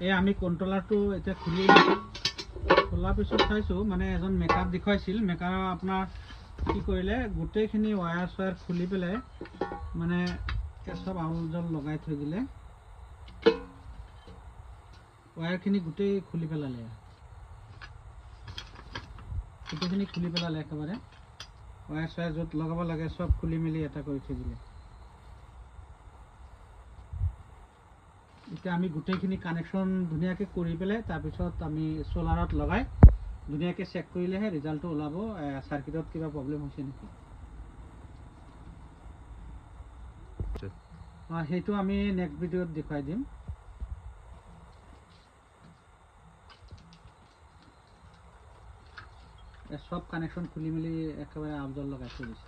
এই আমি কন্ট্ৰোলাৰটো এতিয়া খোলাৰ পিছত চাইছোঁ মানে এজন মেকাৰ দেখুৱাইছিল। মেকাৰৰ আপোনাৰ কি কৰিলে গোটেইখিনি ৱায়াৰ চয়াৰ খুলি পেলাই মানে চব আউল জল লগাই থৈ দিলে। ৱায়াৰখিনি গোটেই খুলি পেলালে, গোটেইখিনি খুলি পেলালে একেবাৰে। ৱায়াৰ চয়াৰ য'ত লগাব লাগে চব খুলি মেলি এটা কৰি থৈ দিলে। এতিয়া আমি গোটেইখিনি কানেকশ্যন ধুনীয়াকৈ কৰি পেলাই তাৰপিছত আমি চ'লাৰত লগাই ধুনীয়াকৈ চেক কৰিলেহে ৰিজাল্টটো ওলাব চাৰ্কিটত কিবা প্ৰব্লেম হৈছে নেকি। সেইটো আমি নেক্সট ভিডিঅ'ত দেখুৱাই দিম। সব কানেকশ্যন খুলি মেলি একেবাৰে আউটডোৰ লগাই থৈ দিছে।